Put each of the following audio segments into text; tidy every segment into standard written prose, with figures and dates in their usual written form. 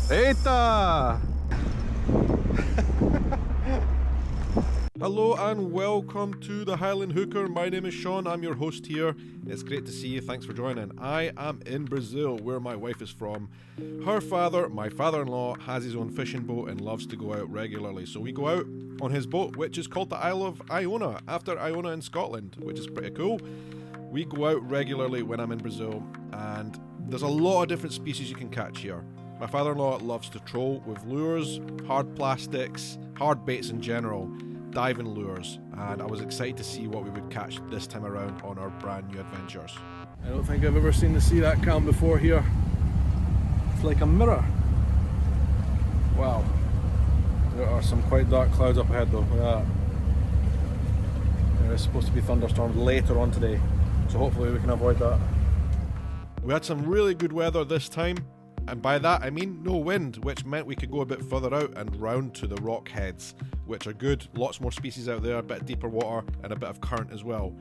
Eita! Hello and welcome to the Highland Hooker. My name is Sean, I'm your host here. It's great to see you, thanks for joining. I am in Brazil, where my wife is from. Her father, my father-in-law, has his own fishing boat and loves to go out regularly. So we go out on his boat, which is called the Isle of Iona, after Iona in Scotland, which is pretty cool. We go out regularly when I'm in Brazil, and there's a lot of different species you can catch here. My father-in-law loves to troll with lures, hard plastics, hard baits in general, diving lures, and I was excited to see what we would catch this time around on our brand new adventures. I don't think I've ever seen the sea that calm before here. It's like a mirror. Wow. There are some quite dark clouds up ahead though. Look at that. There is supposed to be thunderstorms later on today, so hopefully we can avoid that. We had some really good weather this time, and by that I mean no wind, which meant we could go a bit further out and round to the rock heads, which are good. Lots more species out there, a bit deeper water and a bit of current as well.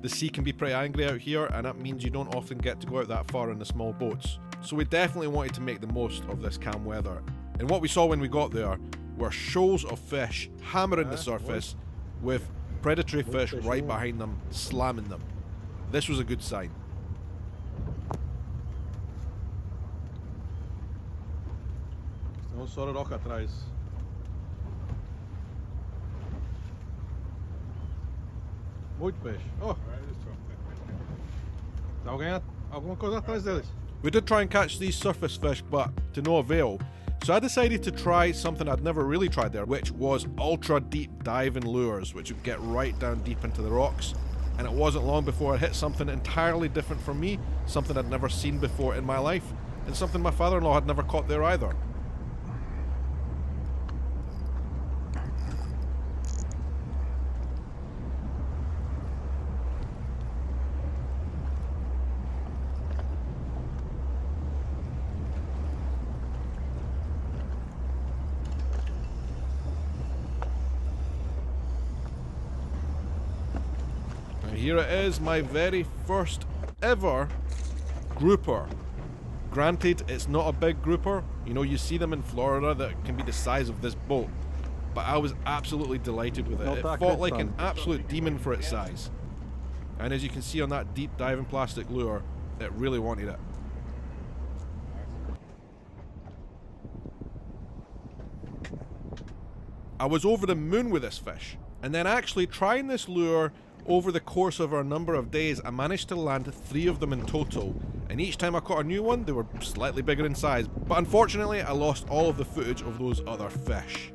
The sea can be pretty angry out here, and that means you don't often get to go out that far in the small boats. So we definitely wanted to make the most of this calm weather. And what we saw when we got there were shoals of fish hammering the surface with predatory fish right behind them, slamming them. This was a good sign. Não só a roca atrás. Muito peixe. Oh! Alguma coisa atrás deles. We did try and catch these surface fish, but to no avail. So I decided to try something I'd never really tried there, which was ultra deep diving lures, which would get right down deep into the rocks. And it wasn't long before I hit something entirely different from me, something I'd never seen before in my life, and something my father-in-law had never caught there either. Here it is, my very first ever grouper. Granted, it's not a big grouper. You know, you see them in Florida that can be the size of this boat. But I was absolutely delighted with it. It fought like an absolute demon for its size. And as you can see on that deep diving plastic lure, it really wanted it. I was over the moon with this fish. And then actually trying this lure over the course of a number of days, I managed to land 3 of them in total, and each time I caught a new one, they were slightly bigger in size, but unfortunately I lost all of the footage of those other fish.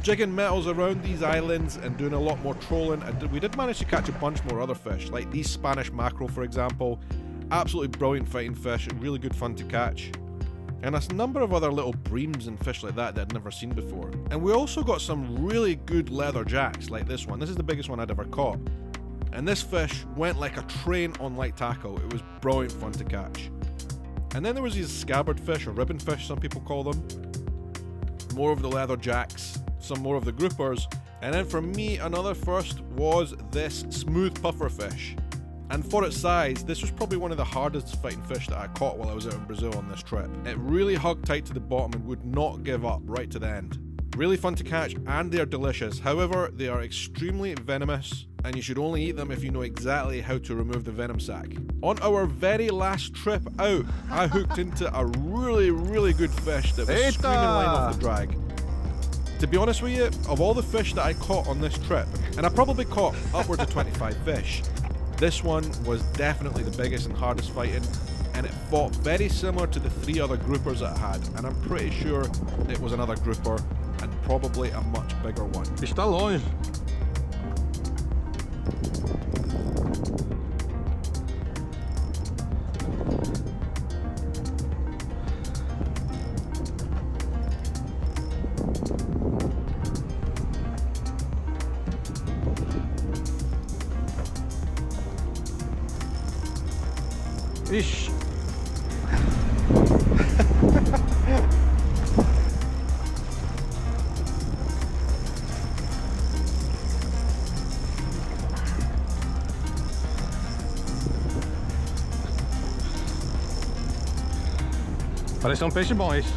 Jigging metals around these islands and doing a lot more trolling, and we did manage to catch a bunch more other fish, like these Spanish mackerel for example. Absolutely brilliant fighting fish, really good fun to catch. And a number of other little breams and fish like that I'd never seen before. And we also got some really good leather jacks like this one. This is the biggest one I'd ever caught. And this fish went like a train on light tackle. It was brilliant fun to catch. And then there was these scabbard fish, or ribbon fish some people call them. More of the leather jacks, some more of the groupers. And then for me, another first was this smooth puffer fish. And for its size, this was probably one of the hardest fighting fish that I caught while I was out in Brazil on this trip. It really hugged tight to the bottom and would not give up right to the end. Really fun to catch, and they are delicious. However, they are extremely venomous, and you should only eat them if you know exactly how to remove the venom sac. On our very last trip out, I hooked into a really good fish that was screaming line off the drag. To be honest with you, of all the fish that I caught on this trip, and I probably caught upwards of 25 fish, this one was definitely the biggest and hardest fighting, and it fought very similar to the 3 other groupers that I had, and I'm pretty sure it was another grouper, and probably a much bigger one. Está longe. Ixi. Parece um peixe bom esse.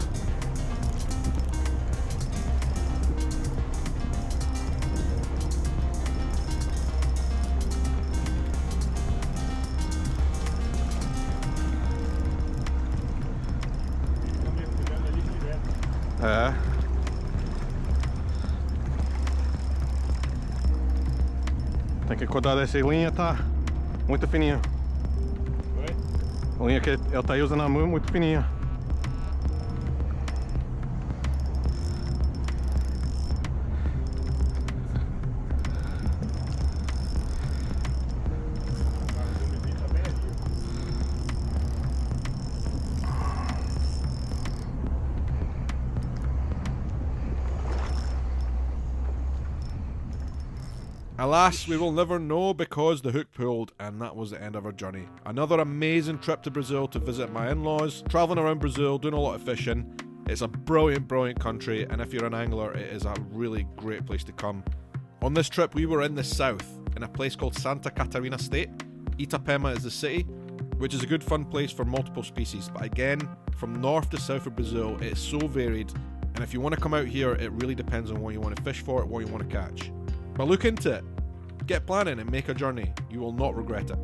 É. Tem que cuidar dessa linha, tá muito fininha. Oi? A linha que ele tá usando é muito fininha. Alas, we will never know because the hook pulled, and that was the end of our journey. Another amazing trip to Brazil to visit my in-laws, travelling around Brazil, doing a lot of fishing. It's a brilliant, brilliant country, and if you're an angler, it is a really great place to come. On this trip, we were in the south, in a place called Santa Catarina State. Itapema is the city, which is a good fun place for multiple species, but again, from north to south of Brazil, it is so varied, and if you want to come out here, it really depends on what you want to fish for, what you want to catch. But look into it, get planning and make a journey. You will not regret it.